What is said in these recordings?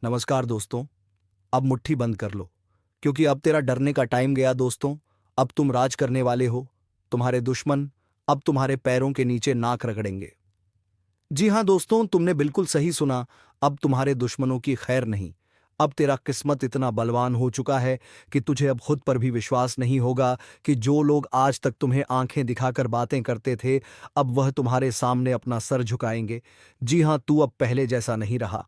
नमस्कार दोस्तों। अब मुट्ठी बंद कर लो, क्योंकि अब तेरा डरने का टाइम गया दोस्तों। अब तुम राज करने वाले हो। तुम्हारे दुश्मन अब तुम्हारे पैरों के नीचे नाक रगड़ेंगे। जी हाँ दोस्तों, तुमने बिल्कुल सही सुना। अब तुम्हारे दुश्मनों की खैर नहीं। अब तेरा किस्मत इतना बलवान हो चुका है कि तुझे अब खुद पर भी विश्वास नहीं होगा कि जो लोग आज तक तुम्हें आंखें दिखाकर बातें करते थे, अब वह तुम्हारे सामने अपना सर झुकाएंगे। जी हाँ, तू अब पहले जैसा नहीं रहा।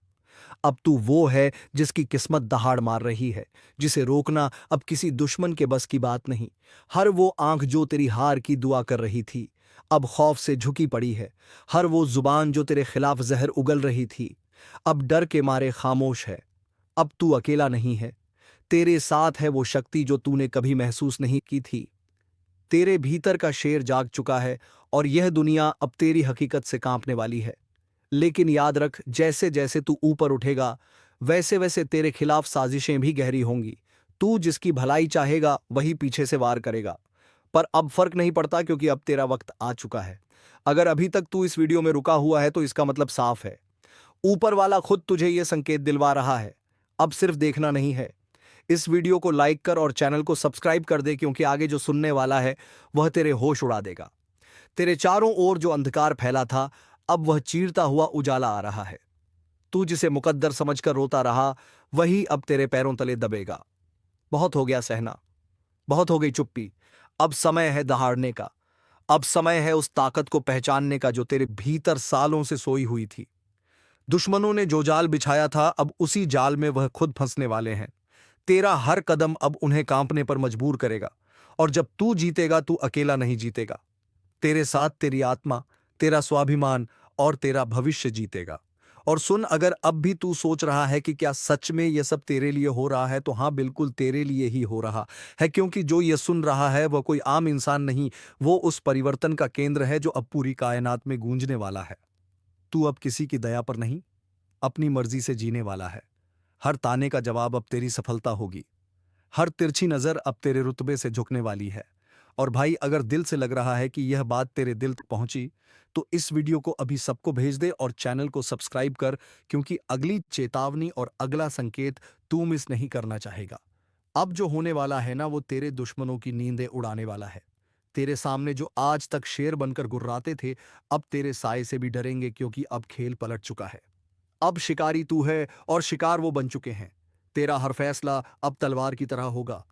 अब तू वो है जिसकी किस्मत दहाड़ मार रही है, जिसे रोकना अब किसी दुश्मन के बस की बात नहीं। हर वो आंख जो तेरी हार की दुआ कर रही थी, अब खौफ से झुकी पड़ी है। हर वो जुबान जो तेरे खिलाफ जहर उगल रही थी, अब डर के मारे खामोश है। अब तू अकेला नहीं है। तेरे साथ है वो शक्ति जो तूने कभी महसूस नहीं की थी। तेरे भीतर का शेर जाग चुका है, और यह दुनिया अब तेरी हकीकत से कांपने वाली है। लेकिन याद रख, जैसे जैसे तू ऊपर उठेगा, वैसे वैसे तेरे खिलाफ साजिशें भी गहरी होंगी। तू जिसकी भलाई चाहेगा वही पीछे से वार करेगा। पर अब फर्क नहीं पड़ता, क्योंकि अब तेरा वक्त आ चुका है। अगर अभी तक तू इस वीडियो में रुका हुआ है तो इसका मतलब साफ है। ऊपर वाला खुद तुझे यह संकेत दिलवा रहा है। अब सिर्फ देखना नहीं है। इस वीडियो को लाइक कर और चैनल को सब्सक्राइब कर दे, क्योंकि आगे जो सुनने वाला है वह तेरे होश उड़ा देगा। तेरे चारों ओर जो अंधकार फैला था, अब वह चीरता हुआ उजाला आ रहा है। तू जिसे मुकद्दर समझकर रोता रहा, वही अब तेरे पैरों तले दबेगा। बहुत हो गया सहना, बहुत हो गई चुप्पी। अब समय है दहाड़ने का। अब समय है उस ताकत को पहचानने का जो तेरे भीतर सालों से सोई हुई थी। दुश्मनों ने जो जाल बिछाया था, अब उसी जाल में वह खुद फंसने वाले हैं। तेरा हर कदम अब उन्हें कांपने पर मजबूर करेगा। और जब तू जीतेगा, तू अकेला नहीं जीतेगा। तेरे साथ तेरी आत्मा, तेरा स्वाभिमान और तेरा भविष्य जीतेगा। और सुन, अगर अब भी तू सोच रहा है कि क्या सच में यह सब तेरे लिए हो रहा है, तो हाँ, बिल्कुल तेरे लिए ही हो रहा है। क्योंकि जो ये सुन रहा है वह कोई आम इंसान नहीं, वो उस परिवर्तन का केंद्र है जो अब पूरी कायनात में गूंजने वाला है। तू अब किसी की दया पर नहीं, अपनी मर्जी से जीने वाला है। हर ताने का जवाब अब तेरी सफलता होगी। हर तिरछी नजर अब तेरे रुतबे से झुकने वाली है। और भाई, अगर दिल से लग रहा है कि यह बात तेरे दिल तक पहुंची, तो इस वीडियो को अभी सबको भेज दे और चैनल को सब्सक्राइब कर, क्योंकि अगली चेतावनी और अगला संकेत तू मिस नहीं करना चाहेगा। अब जो होने वाला है ना, वो तेरे दुश्मनों की नींदें उड़ाने वाला है। तेरे सामने जो आज तक शेर बनकर गुर्राते थे, अब तेरे साए से भी डरेंगे, क्योंकि अब खेल पलट चुका है। अब शिकारी तू है और शिकार वो बन चुके हैं। तेरा हर फैसला अब तलवार की तरह होगा,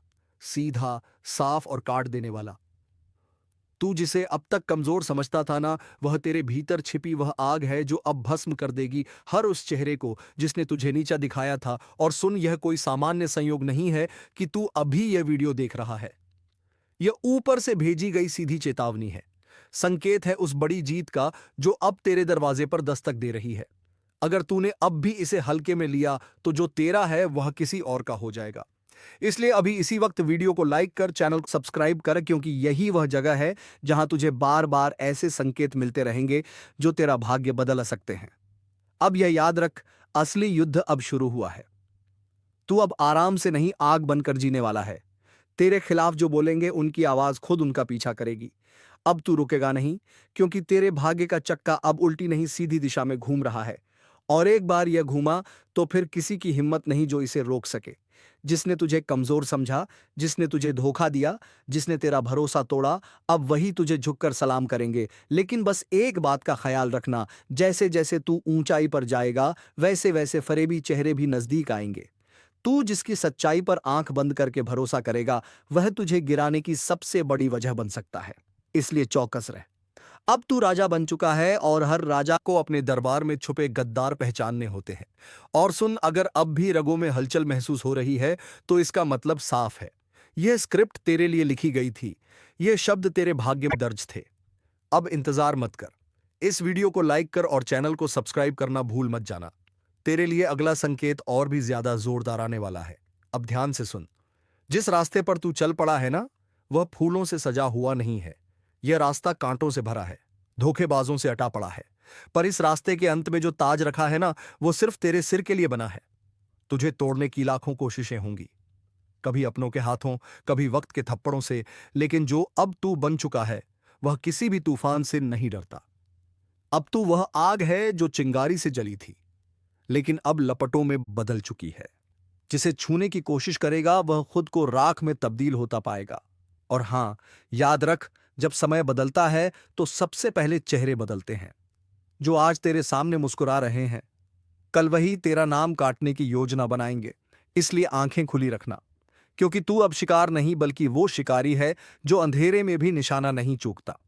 सीधा, साफ और काट देने वाला। तू जिसे अब तक कमजोर समझता था ना, वह तेरे भीतर छिपी वह आग है जो अब भस्म कर देगी हर उस चेहरे को जिसने तुझे नीचा दिखाया था। और सुन, यह कोई सामान्य संयोग नहीं है कि तू अभी यह वीडियो देख रहा है। यह ऊपर से भेजी गई सीधी चेतावनी है। संकेत है उस बड़ी जीत का जो अब तेरे दरवाजे पर दस्तक दे रही है। अगर तूने अब भी इसे हल्के में लिया, तो जो तेरा है वह किसी और का हो जाएगा। इसलिए अभी इसी वक्त वीडियो को लाइक कर, चैनल को सब्सक्राइब कर, क्योंकि यही वह जगह है जहां तुझे बार बार ऐसे संकेत मिलते रहेंगे जो तेरा भाग्य बदल सकते हैं। अब यह याद रख, असली युद्ध अब शुरू हुआ है। तू अब आराम से नहीं, आग बनकर जीने वाला है। तेरे खिलाफ जो बोलेंगे, उनकी आवाज खुद उनका पीछा करेगी। अब तू रुकेगा नहीं, क्योंकि तेरे भाग्य का चक्का अब उल्टी नहीं, सीधी दिशा में घूम रहा है। और एक बार यह घूमा, तो फिर किसी की हिम्मत नहीं जो इसे रोक सके। जिसने तुझे कमजोर समझा, जिसने तुझे धोखा दिया, जिसने तेरा भरोसा तोड़ा, अब वही तुझे झुककर सलाम करेंगे। लेकिन बस एक बात का ख्याल रखना, जैसे जैसे तू ऊंचाई पर जाएगा, वैसे वैसे फरेबी चेहरे भी नजदीक आएंगे। तू जिसकी सच्चाई पर आंख बंद करके भरोसा करेगा, वह तुझे गिराने की सबसे बड़ी वजह बन सकता है। इसलिए चौकस रह। अब तू राजा बन चुका है, और हर राजा को अपने दरबार में छुपे गद्दार पहचानने होते हैं। और सुन, अगर अब भी रगों में हलचल महसूस हो रही है, तो इसका मतलब साफ है। यह स्क्रिप्ट तेरे लिए लिखी गई थी। ये शब्द तेरे भाग्य में दर्ज थे। अब इंतजार मत कर। इस वीडियो को लाइक कर और चैनल को सब्सक्राइब करना भूल मत जाना। तेरे लिए अगला संकेत और भी ज्यादा जोरदार आने वाला है। अब ध्यान से सुन। जिस रास्ते पर तू चल पड़ा है ना, वह फूलों से सजा हुआ नहीं है। यह रास्ता कांटों से भरा है, धोखेबाजों से अटा पड़ा है। पर इस रास्ते के अंत में जो ताज रखा है ना, वो सिर्फ तेरे सिर के लिए बना है। तुझे तोड़ने की लाखों कोशिशें होंगी, कभी अपनों के हाथों, कभी वक्त के थप्पड़ों से। लेकिन जो अब तू बन चुका है, वह किसी भी तूफान से नहीं डरता। अब तू वह आग है जो चिंगारी से जली थी, लेकिन अब लपटों में बदल चुकी है। जिसे छूने की कोशिश करेगा वह खुद को राख में तब्दील होता पाएगा। और हां, याद रख, जब समय बदलता है तो सबसे पहले चेहरे बदलते हैं। जो आज तेरे सामने मुस्कुरा रहे हैं, कल वही तेरा नाम काटने की योजना बनाएंगे। इसलिए आंखें खुली रखना, क्योंकि तू अब शिकार नहीं बल्कि वो शिकारी है जो अंधेरे में भी निशाना नहीं चूकता।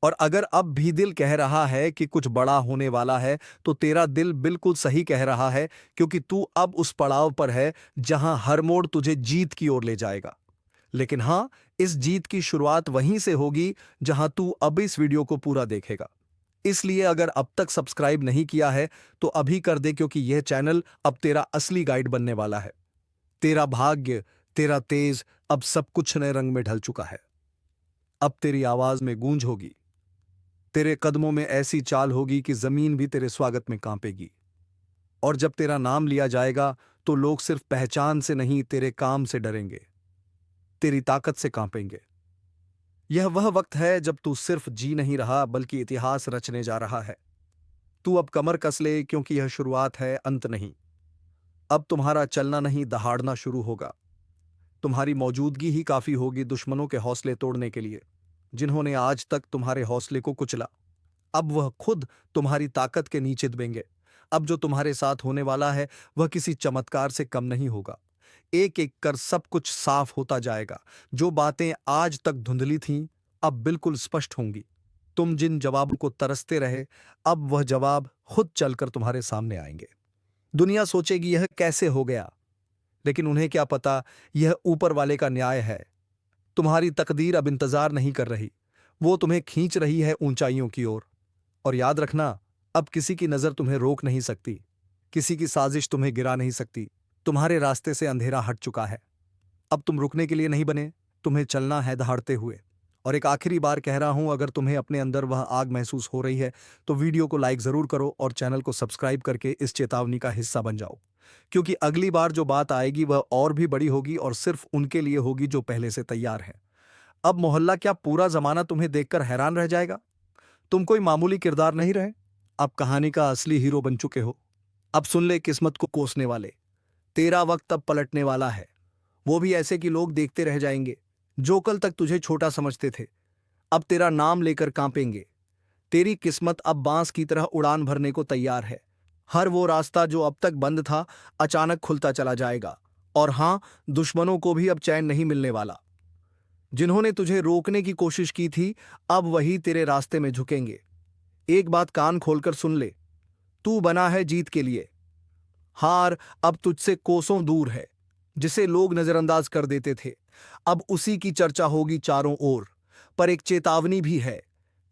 और अगर अब भी दिल कह रहा है कि कुछ बड़ा होने वाला है, तो तेरा दिल बिल्कुल सही कह रहा है, क्योंकि तू अब उस पड़ाव पर है जहां हर मोड़ तुझे जीत की ओर ले जाएगा। लेकिन हां, इस जीत की शुरुआत वहीं से होगी जहां तू अब इस वीडियो को पूरा देखेगा। इसलिए अगर अब तक सब्सक्राइब नहीं किया है तो अभी कर दे, क्योंकि यह चैनल अब तेरा असली गाइड बनने वाला है। तेरा भाग्य, तेरा तेज, अब सब कुछ नए रंग में ढल चुका है। अब तेरी आवाज में गूंज होगी, तेरे कदमों में ऐसी चाल होगी कि जमीन भी तेरे स्वागत में कांपेगी। और जब तेरा नाम लिया जाएगा तो लोग सिर्फ पहचान से नहीं, तेरे काम से डरेंगे, तेरी ताकत से कांपेंगे। यह वह वक्त है जब तू सिर्फ जी नहीं रहा बल्कि इतिहास रचने जा रहा है। तू अब कमर कस ले, क्योंकि यह शुरुआत है, अंत नहीं। अब तुम्हारा चलना नहीं, दहाड़ना शुरू होगा। तुम्हारी मौजूदगी ही काफी होगी दुश्मनों के हौसले तोड़ने के लिए, जिन्होंने आज तक तुम्हारे हौसले को कुचला। अब वह खुद तुम्हारी ताकत के नीचे दबेंगे। अब जो तुम्हारे साथ होने वाला है वह किसी चमत्कार से कम नहीं होगा। एक एक कर सब कुछ साफ होता जाएगा। जो बातें आज तक धुंधली थीं, अब बिल्कुल स्पष्ट होंगी। तुम जिन जवाबों को तरसते रहे, अब वह जवाब खुद चलकर तुम्हारे सामने आएंगे। दुनिया सोचेगी यह कैसे हो गया, लेकिन उन्हें क्या पता, यह ऊपर वाले का न्याय है। तुम्हारी तकदीर अब इंतजार नहीं कर रही, वो तुम्हें खींच रही है ऊंचाइयों की ओर। और याद रखना, अब किसी की नजर तुम्हें रोक नहीं सकती, किसी की साजिश तुम्हें गिरा नहीं सकती। तुम्हारे रास्ते से अंधेरा हट चुका है। अब तुम रुकने के लिए नहीं बने, तुम्हें चलना है दहाड़ते हुए। और एक आखिरी बार कह रहा हूं, अगर तुम्हें अपने अंदर वह आग महसूस हो रही है तो वीडियो को लाइक जरूर करो और चैनल को सब्सक्राइब करके इस चेतावनी का हिस्सा बन जाओ। क्योंकि अगली बार जो बात आएगी वह और भी बड़ी होगी, और सिर्फ उनके लिए होगी जो पहले से तैयार हैं। अब मोहल्ला क्या पूरा जमाना तुम्हें देखकर हैरान रह जाएगा। तुम कोई मामूली किरदार नहीं रहे, अब कहानी का असली हीरो बन चुके हो। अब सुन ले किस्मत को कोसने वाले, तेरा वक्त अब पलटने वाला है। वो भी ऐसे कि लोग देखते रह जाएंगे। जो कल तक तुझे छोटा समझते थे, अब तेरा नाम लेकर कांपेंगे। तेरी किस्मत अब बांस की तरह उड़ान भरने को तैयार है। हर वो रास्ता जो अब तक बंद था, अचानक खुलता चला जाएगा। और हां, दुश्मनों को भी अब चैन नहीं मिलने वाला। जिन्होंने तुझे रोकने की कोशिश की थी, अब वही तेरे रास्ते में झुकेंगे। एक बात कान खोलकर सुन ले, तू बना है जीत के लिए। हार अब तुझसे कोसों दूर है। जिसे लोग नजरअंदाज कर देते थे, अब उसी की चर्चा होगी चारों ओर। पर एक चेतावनी भी है,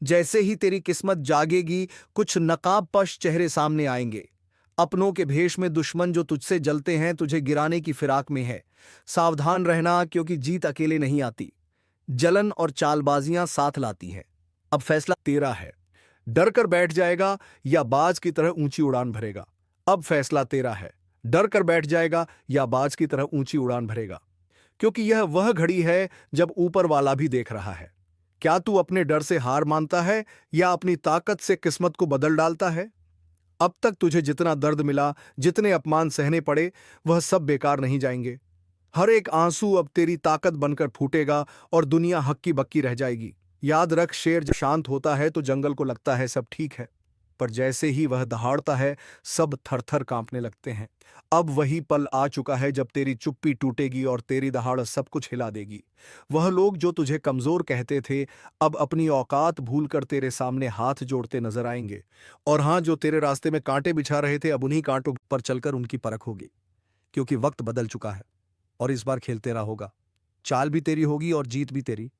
जैसे ही तेरी किस्मत जागेगी, कुछ नकाबपोश चेहरे सामने आएंगे। अपनों के भेष में दुश्मन जो तुझसे जलते हैं, तुझे गिराने की फिराक में है। सावधान रहना, क्योंकि जीत अकेले नहीं आती, जलन और चालबाजियां साथ लाती हैं। अब फैसला तेरा है, डर कर बैठ जाएगा या बाज की तरह ऊंची उड़ान भरेगा। अब फैसला तेरा है, डर कर बैठ जाएगा या बाज की तरह ऊंची उड़ान भरेगा। क्योंकि यह वह घड़ी है जब ऊपर वाला भी देख रहा है। क्या तू अपने डर से हार मानता है या अपनी ताकत से किस्मत को बदल डालता है? अब तक तुझे जितना दर्द मिला, जितने अपमान सहने पड़े, वह सब बेकार नहीं जाएंगे। हर एक आंसू अब तेरी ताकत बनकर फूटेगा और दुनिया हक्की बक्की रह जाएगी। याद रख, शेर जब शांत होता है तो जंगल को लगता है सब ठीक है, पर जैसे ही वह दहाड़ता है, सब थर-थर कांपने लगते हैं। अब वही पल आ चुका है जब तेरी चुप्पी टूटेगी और तेरी दहाड़ सब कुछ हिला देगी। वह लोग जो तुझे कमजोर कहते थे, अब अपनी औकात भूलकर तेरे सामने हाथ जोड़ते नजर आएंगे। और हां, जो तेरे रास्ते में कांटे बिछा रहे थे, अब उन्हीं कांटों पर चलकर उनकी परख होगी। क्योंकि वक्त बदल चुका है और इस बार खेल तेरा होगा। चाल भी तेरी होगी और जीत भी तेरी।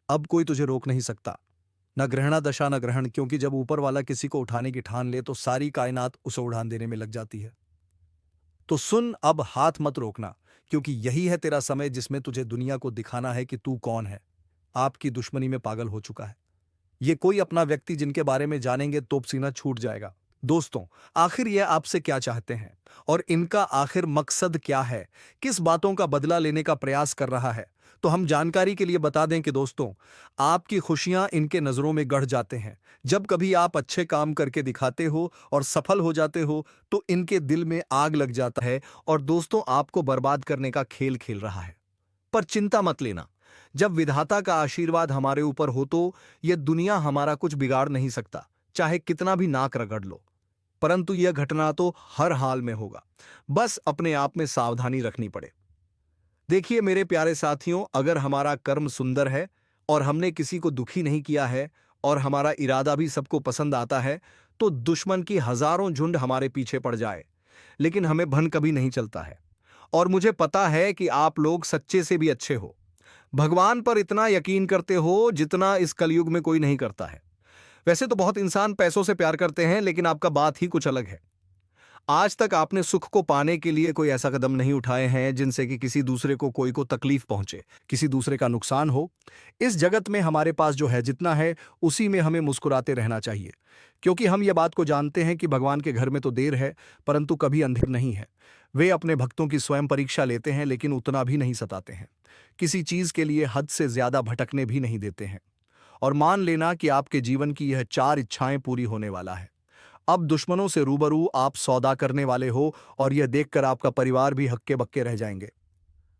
अब कोई तुझे रोक नहीं सकता, न ग्रहणा दशा न ग्रहण, क्योंकि जब ऊपर वाला किसी को उठाने की ठान ले तो सारी कायनात उसे उड़ान देने में लग जाती है। तो सुन, अब हाथ मत रोकना, क्योंकि यही है तेरा समय जिसमें तुझे दुनिया को दिखाना है कि तू कौन है। आपकी दुश्मनी में पागल हो चुका है ये कोई अपना व्यक्ति जिनके बारे में जानेंगे तो सीना छूट जाएगा। दोस्तों, आखिर ये आपसे क्या चाहते हैं और इनका आखिर मकसद क्या है? किस बातों का बदला लेने का प्रयास कर रहा है? तो हम जानकारी के लिए बता दें कि दोस्तों, आपकी खुशियां इनके नजरों में गढ़ जाते हैं। जब कभी आप अच्छे काम करके दिखाते हो और सफल हो जाते हो, तो इनके दिल में आग लग जाता है और दोस्तों आपको बर्बाद करने का खेल खेल रहा है। पर चिंता मत लेना, जब विधाता का आशीर्वाद हमारे ऊपर हो तो यह दुनिया हमारा कुछ बिगाड़ नहीं सकता, चाहे कितना भी नाक रगड़ लो। परंतु यह घटना तो हर हाल में होगा, बस अपने आप में सावधानी रखनी पड़े। देखिए मेरे प्यारे साथियों, अगर हमारा कर्म सुंदर है और हमने किसी को दुखी नहीं किया है और हमारा इरादा भी सबको पसंद आता है, तो दुश्मन की हजारों झुंड हमारे पीछे पड़ जाए, लेकिन हमें भन कभी नहीं चलता है। और मुझे पता है कि आप लोग सच्चे से भी अच्छे हो, भगवान पर इतना यकीन करते हो जितना इस कलयुग में कोई नहीं करता है। वैसे तो बहुत इंसान पैसों से प्यार करते हैं, लेकिन आपका बात ही कुछ अलग है। आज तक आपने सुख को पाने के लिए कोई ऐसा कदम नहीं उठाए हैं जिनसे कि किसी दूसरे को कोई को तकलीफ पहुंचे, किसी दूसरे का नुकसान हो। इस जगत में हमारे पास जो है जितना है, उसी में हमें मुस्कुराते रहना चाहिए, क्योंकि हम ये बात को जानते हैं कि भगवान के घर में तो देर है, परंतु कभी अंधेर नहीं है। वे अपने भक्तों की स्वयं परीक्षा लेते हैं, लेकिन उतना भी नहीं सताते हैं। किसी चीज के लिए हद से ज्यादा भटकने भी नहीं देते हैं। और मान लेना कि आपके जीवन की यह 4 इच्छाएं पूरी होने वाला है। अब दुश्मनों से रूबरू आप सौदा करने वाले हो और यह देखकर आपका परिवार भी हक्के बक्के रह जाएंगे।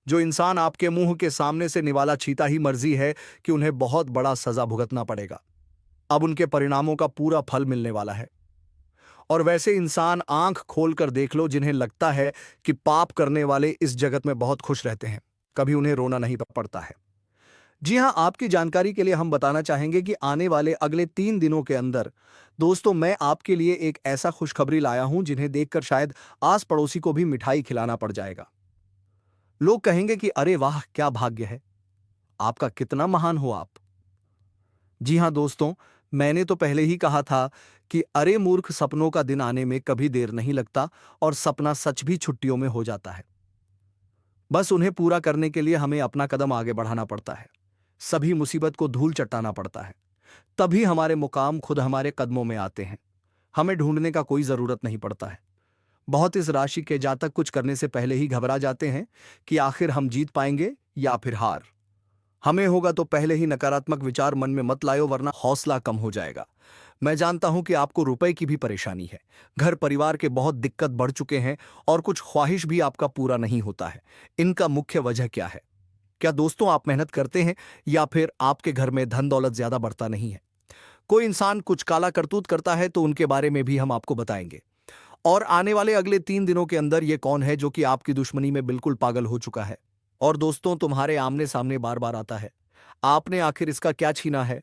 जो इंसान आपके मुंह के सामने से निवाला छीता ही मर्जी है कि उन्हें बहुत बड़ा सजा भुगतना पड़ेगा। अब उनके परिणामों का पूरा फल मिलने वाला है। और वैसे इंसान आंख खोलकर देख लो जिन्हें लगता है कि पाप करने वाले इस जगत में बहुत खुश रहते हैं, कभी उन्हें रोना नहीं पड़ता है। जी हां, आपकी जानकारी के लिए हम बताना चाहेंगे कि आने वाले अगले 3 दिनों के अंदर दोस्तों मैं आपके लिए एक ऐसा खुशखबरी लाया हूं जिन्हें देखकर शायद आस पड़ोसी को भी मिठाई खिलाना पड़ जाएगा। लोग कहेंगे कि अरे वाह क्या भाग्य है, आपका कितना महान हो आप। जी हां दोस्तों, मैंने तो पहले ही कहा था कि अरे मूर्ख, सपनों का दिन आने में कभी देर नहीं लगता और सपना सच भी छुट्टियों में हो जाता है। बस उन्हें पूरा करने के लिए हमें अपना कदम आगे बढ़ाना पड़ता है, सभी मुसीबत को धूल चटाना पड़ता है, तभी हमारे मुकाम खुद हमारे कदमों में आते हैं। हमें ढूंढने का कोई जरूरत नहीं पड़ता है। बहुत इस राशि के जातक कुछ करने से पहले ही घबरा जाते हैं कि आखिर हम जीत पाएंगे या फिर हार। हमें होगा तो पहले ही नकारात्मक विचार मन में मत लायो, वरना हौसला कम हो जाएगा। मैं जानता हूं कि आपको रुपए की भी परेशानी है, घर परिवार के बहुत दिक्कत बढ़ चुके हैं और कुछ ख्वाहिश भी आपका पूरा नहीं होता है। इनका मुख्य वजह क्या है? क्या दोस्तों आप मेहनत करते हैं या फिर आपके घर में धन दौलत ज्यादा बढ़ता नहीं है? कोई इंसान कुछ काला करतूत करता है तो उनके बारे में भी हम आपको बताएंगे। और आने वाले अगले 3 दिनों के अंदर ये कौन है जो कि आपकी दुश्मनी में बिल्कुल पागल हो चुका है और दोस्तों तुम्हारे आमने सामने बार बार आता है, आपने आखिर इसका क्या छीना है?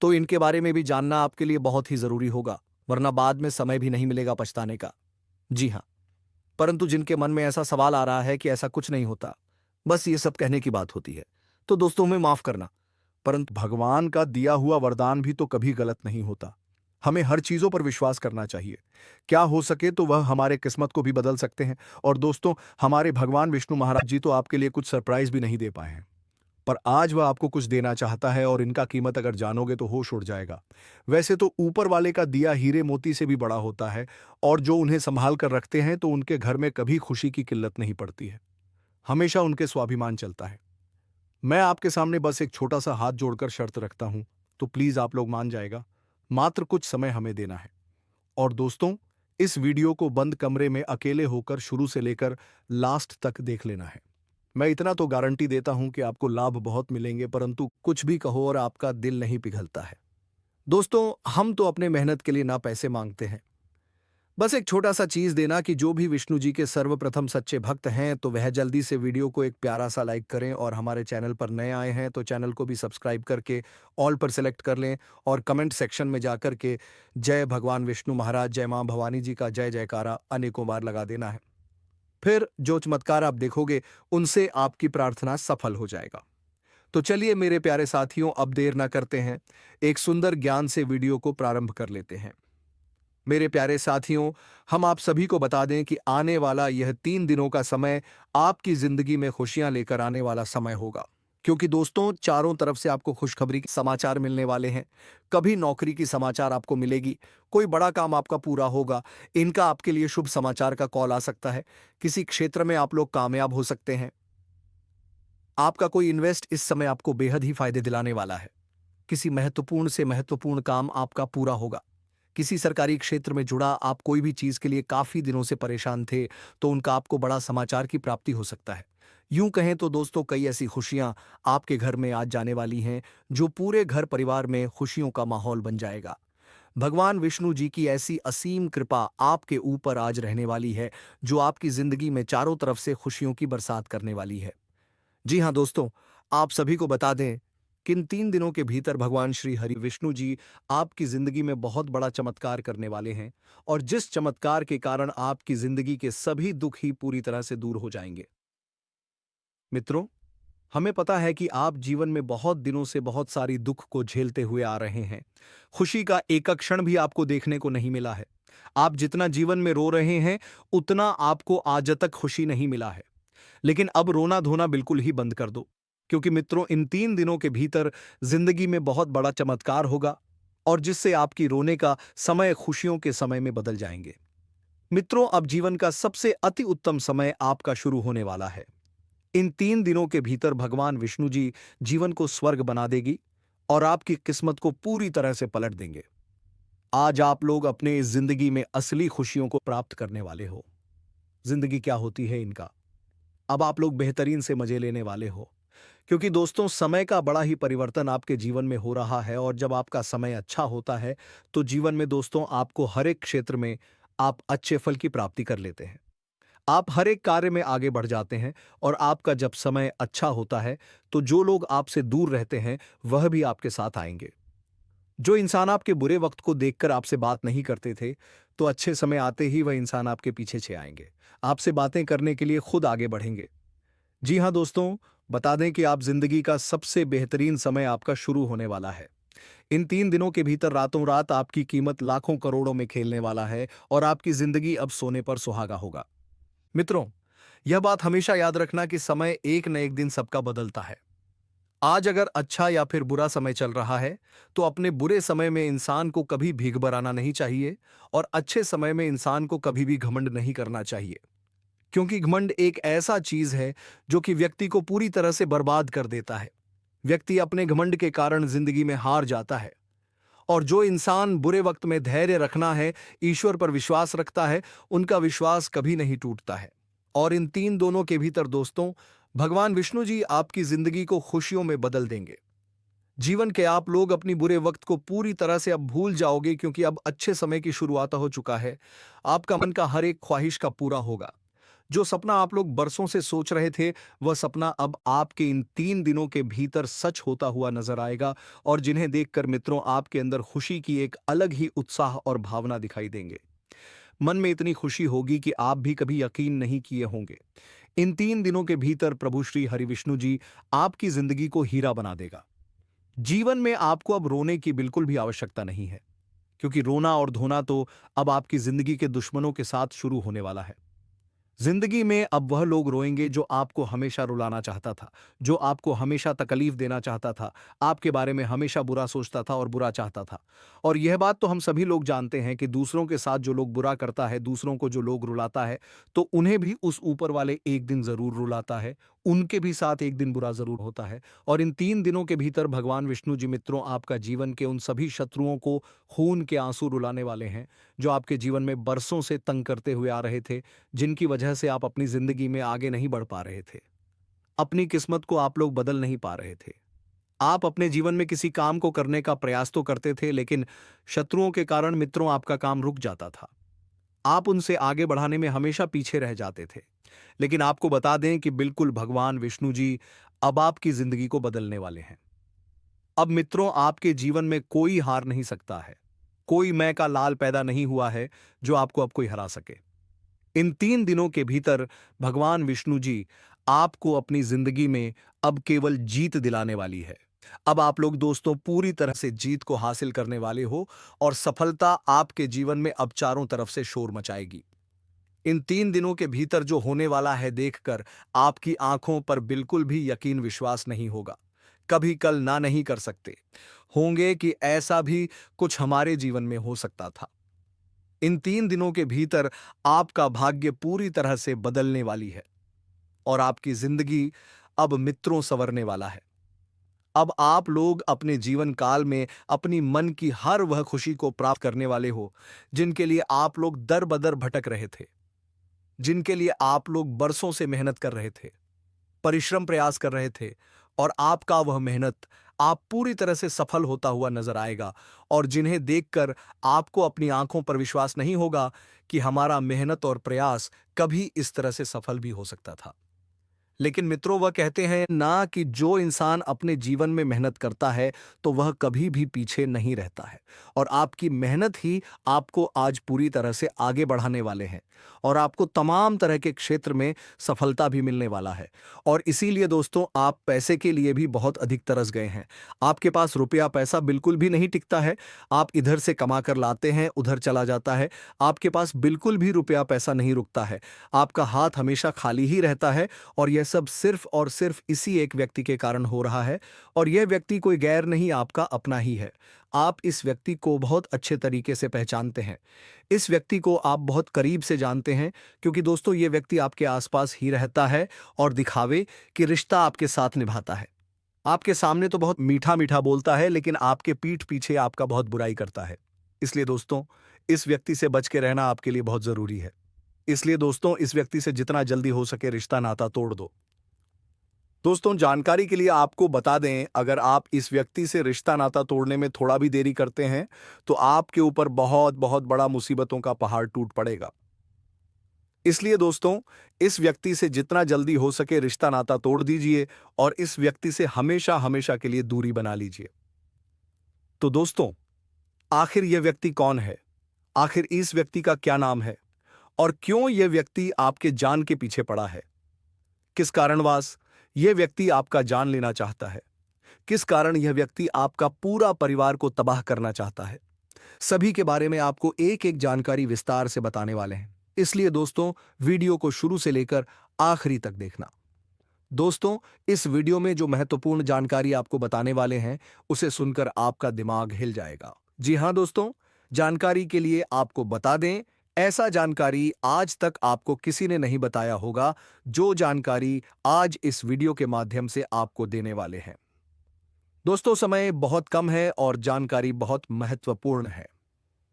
तो इनके बारे में भी जानना आपके लिए बहुत ही जरूरी होगा, वरना बाद में समय भी नहीं मिलेगा पछताने का। जी हाँ, परंतु जिनके मन में ऐसा सवाल आ रहा है कि ऐसा कुछ नहीं होता, बस ये सब कहने की बात होती है, तो दोस्तों हमें माफ करना, परंतु भगवान का दिया हुआ वरदान भी तो कभी गलत नहीं होता। हमें हर चीजों पर विश्वास करना चाहिए। क्या हो सके तो वह हमारे किस्मत को भी बदल सकते हैं। और दोस्तों, हमारे भगवान विष्णु महाराज जी तो आपके लिए कुछ सरप्राइज भी नहीं दे पाए हैं, पर आज वह आपको कुछ देना चाहता है और इनका कीमत अगर जानोगे तो होश उड़ जाएगा। वैसे तो ऊपर वाले का दिया हीरे मोती से भी बड़ा होता है और जो उन्हें संभाल कर रखते हैं तो उनके घर में कभी खुशी की किल्लत नहीं पड़ती है, हमेशा उनके स्वाभिमान चलता है। मैं आपके सामने बस एक छोटा सा हाथ जोड़कर शर्त रखता हूं, तो प्लीज आप लोग मान जाएगा। मात्र कुछ समय हमें देना है। और दोस्तों, इस वीडियो को बंद कमरे में अकेले होकर शुरू से लेकर लास्ट तक देख लेना है। मैं इतना तो गारंटी देता हूं कि आपको लाभ बहुत मिलेंगे, परंतु कुछ भी कहो और आपका दिल नहीं पिघलता है। दोस्तों, हम तो अपने मेहनत के लिए ना पैसे मांगते हैं, बस एक छोटा सा चीज देना कि जो भी विष्णु जी के सर्वप्रथम सच्चे भक्त हैं तो वह जल्दी से वीडियो को एक प्यारा सा लाइक करें और हमारे चैनल पर नए आए हैं तो चैनल को भी सब्सक्राइब करके ऑल पर सेलेक्ट कर लें और कमेंट सेक्शन में जाकर के जय भगवान विष्णु महाराज, जय मां भवानी जी का जय जयकारा अनेकों बार लगा देना है। फिर जो चमत्कार आप देखोगे उनसे आपकी प्रार्थना सफल हो जाएगा। तो चलिए मेरे प्यारे साथियों, अब देर ना करते हैं, एक सुंदर ज्ञान से वीडियो को प्रारंभ कर लेते हैं। मेरे प्यारे साथियों, हम आप सभी को बता दें कि आने वाला यह 3 दिनों का समय आपकी जिंदगी में खुशियां लेकर आने वाला समय होगा। क्योंकि दोस्तों चारों तरफ से आपको खुशखबरी के समाचार मिलने वाले हैं। कभी नौकरी की समाचार आपको मिलेगी, कोई बड़ा काम आपका पूरा होगा, इनका आपके लिए शुभ समाचार का कॉल आ सकता है। किसी क्षेत्र में आप लोग कामयाब हो सकते हैं। आपका कोई इन्वेस्ट इस समय आपको बेहद ही फायदे दिलाने वाला है। किसी महत्वपूर्ण से महत्वपूर्ण काम आपका पूरा होगा। किसी सरकारी क्षेत्र में जुड़ा आप कोई भी चीज के लिए काफी दिनों से परेशान थे, तो उनका आपको बड़ा समाचार की प्राप्ति हो सकता है। यूं कहें तो दोस्तों कई ऐसी खुशियां आपके घर में आज जाने वाली हैं, जो पूरे घर परिवार में खुशियों का माहौल बन जाएगा। भगवान विष्णु जी की ऐसी असीम कृपा आपके ऊपर आज रहने वाली है, जो आपकी जिंदगी में चारों तरफ से खुशियों की बरसात करने वाली है। जी हाँ दोस्तों, आप सभी को बता दें कि इन 3 दिनों के भीतर भगवान श्री हरि विष्णु जी आपकी जिंदगी में बहुत बड़ा चमत्कार करने वाले हैं, और जिस चमत्कार के कारण आपकी जिंदगी के सभी दुख ही पूरी तरह से दूर हो जाएंगे। मित्रों, हमें पता है कि आप जीवन में बहुत दिनों से बहुत सारी दुख को झेलते हुए आ रहे हैं। खुशी का एक क्षण भी आपको देखने को नहीं मिला है। आप जितना जीवन में रो रहे हैं, उतना आपको आज तक खुशी नहीं मिला है। लेकिन अब रोना धोना बिल्कुल ही बंद कर दो, क्योंकि मित्रों इन 3 दिनों के भीतर जिंदगी में बहुत बड़ा चमत्कार होगा, और जिससे आपकी रोने का समय खुशियों के समय में बदल जाएंगे। मित्रों, अब जीवन का सबसे अति उत्तम समय आपका शुरू होने वाला है। इन 3 दिनों के भीतर भगवान विष्णु जी जीवन को स्वर्ग बना देगी, और आपकी किस्मत को पूरी तरह से पलट देंगे। आज आप लोग अपने इस जिंदगी में असली खुशियों को प्राप्त करने वाले हो। जिंदगी क्या होती है इनका, अब आप लोग बेहतरीन से मजे लेने वाले हो। क्योंकि दोस्तों समय का बड़ा ही परिवर्तन आपके जीवन में हो रहा है, और जब आपका समय अच्छा होता है, तो जीवन में दोस्तों आपको हर एक क्षेत्र में आप अच्छे फल की प्राप्ति कर लेते हैं। आप हर एक कार्य में आगे बढ़ जाते हैं, और आपका जब समय अच्छा होता है, तो जो लोग आपसे दूर रहते हैं वह भी आपके साथ आएंगे। जो इंसान आपके बुरे वक्त को देखकर आपसे बात नहीं करते थे, तो अच्छे समय आते ही वह इंसान आपके पीछे छे आएंगे, आपसे बातें करने के लिए खुद आगे बढ़ेंगे। जी हाँ दोस्तों, बता दें कि आप जिंदगी का सबसे बेहतरीन समय आपका शुरू होने वाला है। इन 3 दिनों के भीतर रातों रात आपकी कीमत लाखों करोड़ों में खेलने वाला है, और आपकी जिंदगी अब सोने पर सुहागा होगा। मित्रों, यह बात हमेशा याद रखना कि समय एक न एक दिन सबका बदलता है। आज अगर अच्छा या फिर बुरा समय चल रहा है, तो अपने बुरे समय में इंसान को कभी भीख बराना नहीं चाहिए, और अच्छे समय में इंसान को कभी भी घमंड नहीं करना चाहिए। क्योंकि घमंड एक ऐसा चीज है जो कि व्यक्ति को पूरी तरह से बर्बाद कर देता है। व्यक्ति अपने घमंड के कारण जिंदगी में हार जाता है। और जो इंसान बुरे वक्त में धैर्य रखना है, ईश्वर पर विश्वास रखता है, उनका विश्वास कभी नहीं टूटता है। और इन 3 दोनों के भीतर दोस्तों भगवान विष्णु जी आपकी जिंदगी को खुशियों में बदल देंगे। जीवन के आप लोग अपनी बुरे वक्त को पूरी तरह से अब भूल जाओगे, क्योंकि अब अच्छे समय की शुरुआत हो चुका है। आपका मन का हर एक ख्वाहिश का पूरा होगा। जो सपना आप लोग बरसों से सोच रहे थे, वह सपना अब आपके इन 3 दिनों के भीतर सच होता हुआ नजर आएगा, और जिन्हें देखकर मित्रों आपके अंदर खुशी की एक अलग ही उत्साह और भावना दिखाई देंगे। मन में इतनी खुशी होगी कि आप भी कभी यकीन नहीं किए होंगे। इन 3 दिनों के भीतर प्रभु श्री हरि विष्णु जी आपकी जिंदगी को हीरा बना देगा। जीवन में आपको अब रोने की बिल्कुल भी आवश्यकता नहीं है, क्योंकि रोना और धोना तो अब आपकी जिंदगी के दुश्मनों के साथ शुरू होने वाला है। जिंदगी में अब वह लोग रोएंगे जो आपको हमेशा रुलाना चाहता था, जो आपको हमेशा तकलीफ देना चाहता था, आपके बारे में हमेशा बुरा सोचता था और बुरा चाहता था। और यह बात तो हम सभी लोग जानते हैं कि दूसरों के साथ जो लोग बुरा करता है, दूसरों को जो लोग रुलाता है, तो उन्हें भी उस ऊपर वाले एक दिन जरूर रुलाता है, उनके भी साथ एक दिन बुरा जरूर होता है। और इन 3 दिनों के भीतर भगवान विष्णु जी मित्रों आपका जीवन के उन सभी शत्रुओं को खून के आंसू रुलाने वाले हैं, जो आपके जीवन में बरसों से तंग करते हुए आ रहे थे, जिनकी वजह से आप अपनी जिंदगी में आगे नहीं बढ़ पा रहे थे। अपनी किस्मत को आप लोग बदल नहीं पा रहे थे। आप अपने जीवन में किसी काम को करने का प्रयास तो करते थे, लेकिन शत्रुओं के कारण मित्रों आपका काम रुक जाता था। आप उनसे आगे बढ़ाने में हमेशा पीछे रह जाते थे। लेकिन आपको बता दें कि बिल्कुल भगवान विष्णु जी अब आपकी जिंदगी को बदलने वाले हैं। अब मित्रों आपके जीवन में कोई हार नहीं सकता है। कोई मैं का लाल पैदा नहीं हुआ है जो आपको अब कोई हरा सके। इन 3 दिनों के भीतर भगवान विष्णु जी आपको अपनी जिंदगी में अब केवल जीत दिलाने वाली है। अब आप लोग दोस्तों पूरी तरह से जीत को हासिल करने वाले हो, और सफलता आपके जीवन में अब चारों तरफ से शोर मचाएगी। इन 3 दिनों के भीतर जो होने वाला है देखकर आपकी आंखों पर बिल्कुल भी यकीन विश्वास नहीं होगा। कभी कल ना नहीं कर सकते होंगे कि ऐसा भी कुछ हमारे जीवन में हो सकता था। इन 3 दिनों के भीतर आपका भाग्य पूरी तरह से बदलने वाली है और आपकी जिंदगी अब मित्रों संवरने वाला है। अब आप लोग अपने जीवन काल में अपनी मन की हर वह खुशी को प्राप्त करने वाले हो जिनके लिए आप लोग दर बदर भटक रहे थे, जिनके लिए आप लोग बरसों से मेहनत कर रहे थे, परिश्रम प्रयास कर रहे थे, और आपका वह मेहनत आप पूरी तरह से सफल होता हुआ नजर आएगा और जिन्हें देखकर आपको अपनी आंखों पर विश्वास नहीं होगा कि हमारा मेहनत और प्रयास कभी इस तरह से सफल भी हो सकता था। लेकिन मित्रों, वह कहते हैं ना कि जो इंसान अपने जीवन में मेहनत करता है तो वह कभी भी पीछे नहीं रहता है, और आपकी मेहनत ही आपको आज पूरी तरह से आगे बढ़ाने वाले हैं और आपको तमाम तरह के क्षेत्र में सफलता भी मिलने वाला है। और इसीलिए दोस्तों, आप पैसे के लिए भी बहुत अधिक तरस गए हैं। आपके पास रुपया पैसा बिल्कुल भी नहीं टिकता है। आप इधर से कमा कर लाते हैं, उधर चला जाता है। आपके पास बिल्कुल भी रुपया पैसा नहीं रुकता है। आपका हाथ हमेशा खाली ही रहता है और यह सब सिर्फ और सिर्फ इसी एक व्यक्ति के कारण हो रहा है, और यह व्यक्ति कोई गैर नहीं, आपका अपना ही है। आप इस व्यक्ति को बहुत अच्छे तरीके से पहचानते हैं। इस व्यक्ति को आप बहुत करीब से जानते हैं, क्योंकि दोस्तों ये व्यक्ति आपके आसपास ही रहता है और दिखावे कि रिश्ता आपके साथ निभाता है। आपके सामने तो बहुत मीठा मीठा बोलता है, लेकिन आपके पीठ पीछे आपका बहुत बुराई करता है। इसलिए दोस्तों, इस व्यक्ति से बच के रहना आपके लिए बहुत जरूरी है। इसलिए दोस्तों, इस व्यक्ति से जितना जल्दी हो सके रिश्ता नाता तोड़ दो। दोस्तों, जानकारी के लिए आपको बता दें, अगर आप इस व्यक्ति से रिश्ता नाता तोड़ने में थोड़ा भी देरी करते हैं तो आपके ऊपर बहुत बहुत बड़ा मुसीबतों का पहाड़ टूट पड़ेगा। इसलिए दोस्तों, इस व्यक्ति से जितना जल्दी हो सके रिश्ता नाता तोड़ दीजिए और इस व्यक्ति से हमेशा हमेशा के लिए दूरी बना लीजिए। तो दोस्तों, आखिर यह व्यक्ति कौन है? आखिर इस व्यक्ति का क्या नाम है और क्यों यह व्यक्ति आपके जान के पीछे पड़ा है? किस कारणवश यह व्यक्ति आपका जान लेना चाहता है? किस कारण यह व्यक्ति आपका पूरा परिवार को तबाह करना चाहता है? सभी के बारे में आपको एक एक जानकारी विस्तार से बताने वाले हैं। इसलिए दोस्तों, वीडियो को शुरू से लेकर आखिरी तक देखना। दोस्तों, इस वीडियो में जो महत्वपूर्ण जानकारी आपको बताने वाले हैं उसे सुनकर आपका दिमाग हिल जाएगा। जी हां दोस्तों, जानकारी के लिए आपको बता दें, ऐसा जानकारी आज तक आपको किसी ने नहीं बताया होगा जो जानकारी आज इस वीडियो के माध्यम से आपको देने वाले हैं। दोस्तों, समय बहुत कम है और जानकारी बहुत महत्वपूर्ण है।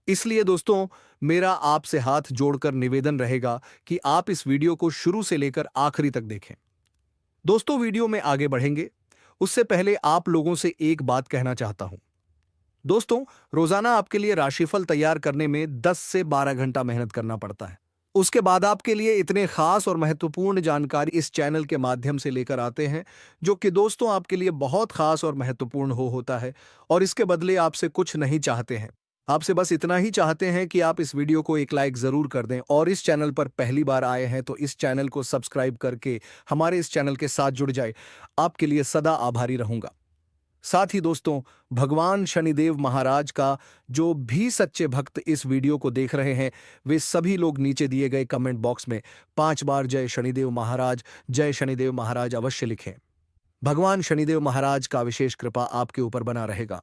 इसलिए दोस्तों, मेरा आपसे हाथ जोड़कर निवेदन रहेगा कि आप इस वीडियो को शुरू से लेकर आखिरी तक देखें। दोस्तों, वीडियो में आगे बढ़ेंगे उससे पहले आप लोगों से एक बात कहना चाहता हूं। दोस्तों, रोजाना आपके लिए राशिफल तैयार करने में 10 से 12 घंटा मेहनत करना पड़ता है। उसके बाद आपके लिए इतने खास और महत्वपूर्ण जानकारी इस चैनल के माध्यम से लेकर आते हैं, जो कि दोस्तों आपके लिए बहुत खास और महत्वपूर्ण होता है, और इसके बदले आपसे कुछ नहीं चाहते हैं। आपसे बस इतना ही चाहते हैं कि आप इस वीडियो को एक लाइक जरूर कर दें, और इस चैनल पर पहली बार आए हैं तो इस चैनल को सब्सक्राइब करके हमारे इस चैनल के साथ जुड़ जाए। आपके लिए सदा आभारी रहूंगा। साथ ही दोस्तों, भगवान शनिदेव महाराज का जो भी सच्चे भक्त इस वीडियो को देख रहे हैं, वे सभी लोग नीचे दिए गए कमेंट बॉक्स में 5 बार जय शनिदेव महाराज अवश्य लिखें। भगवान शनिदेव महाराज का विशेष कृपा आपके ऊपर बना रहेगा।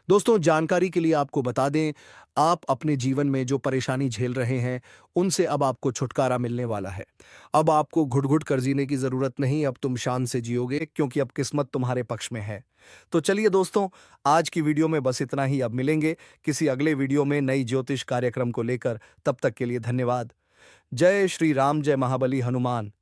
दोस्तों, जानकारी के लिए आपको बता दें, आप अपने जीवन में जो परेशानी झेल रहे हैं उनसे अब आपको छुटकारा मिलने वाला है। अब आपको घुट घुट कर जीने की जरूरत नहीं, अब तुम शान से जियोगे, क्योंकि अब किस्मत तुम्हारे पक्ष में है। तो चलिए दोस्तों, आज की वीडियो में बस इतना ही। अब मिलेंगे किसी अगले वीडियो में नई ज्योतिष कार्यक्रम को लेकर। तब तक के लिए धन्यवाद। जय श्री राम, जय महाबली हनुमान।